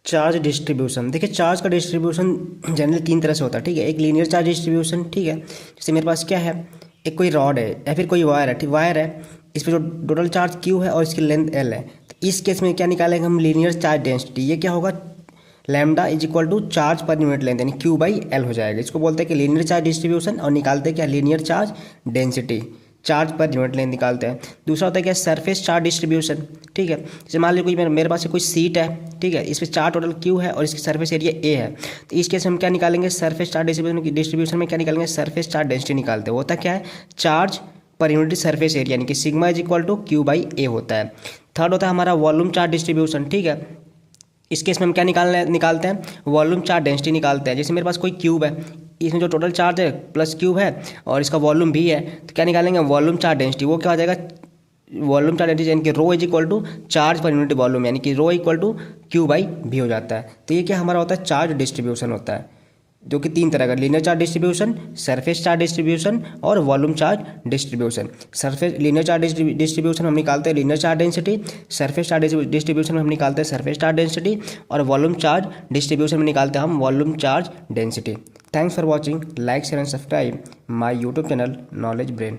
Charge distribution, देखिए charge का distribution generally तीन तरह से होता है, ठीक है। एक लीनियर चार्ज डिस्ट्रीब्यूशन, ठीक है। जैसे मेरे पास क्या है, एक कोई रॉड है या फिर कोई वायर है, ठीक, वायर है, इस पर जो टोटल चार्ज क्यू है और इसकी लेंथ एल है। तो इस केस में क्या निकालेंगे हम, लीनियर चार्ज डेंसिटी। ये क्या होगा, lambda is equal to charge per unit length यानी क्यू बाई एल हो जाएगा। इसको बोलते हैं कि लीनियर चार्ज डिस्ट्रीब्यूशन, और निकालते हैं क्या, linear charge density, charge per unit length निकालते हैं। दूसरा होता है क्या, सरफेस चार्ज डिस्ट्रीब्यूशन, ठीक है। जैसे मान लीजिए कोई मेरे पास कोई सीट है, ठीक है, इस पर चार्ज टोटल क्यू है और इसकी सरफेस एरिया ए है। तो इस केस में हम क्या निकालेंगे, सरफेस चार्ज डिस्ट्रीब्यूशन में क्या निकालेंगे, सरफेस चार्ज डेंसिटी निकालते हैं। वो होता क्या है, charge per unit surface area यानी कि sigma is equal to q by a होता है। थर्ड होता है हमारा वॉल्यूम चार्ज डिस्ट्रीब्यूशन, ठीक है। इस केस में हम क्या निकालते हैं, वॉल्यूम चार्ज डेंसिटी निकालते हैं। जैसे मेरे पास कोई क्यूब है, इसमें जो टोटल चार्ज है प्लस क्यूब है और इसका वॉल्यूम भी है, तो क्या निकालेंगे, वॉल्यूम चार्ज डेंसिटी। वो क्या हो जाएगा, वॉल्यूम चार्ज डेंसिटी यानी कि rho is equal to charge per unit volume यानी कि rho equal to q by V हो जाता है। तो ये क्या हमारा होता है, चार्ज डिस्ट्रीब्यूशन होता है, जो कि तीन तरह का, linear charge distribution, surface charge distribution और volume charge distribution. Surface linear charge distribution हम निकालते हैं linear charge density, surface charge distribution में हम निकालते हैं सरफेस चार्ज डेंसिटी, और वॉल्यूम चार्ज डिस्ट्रीब्यूशन में निकालते हैं हम volume charge density. Thanks for watching, like share and subscribe my YouTube channel knowledge brain.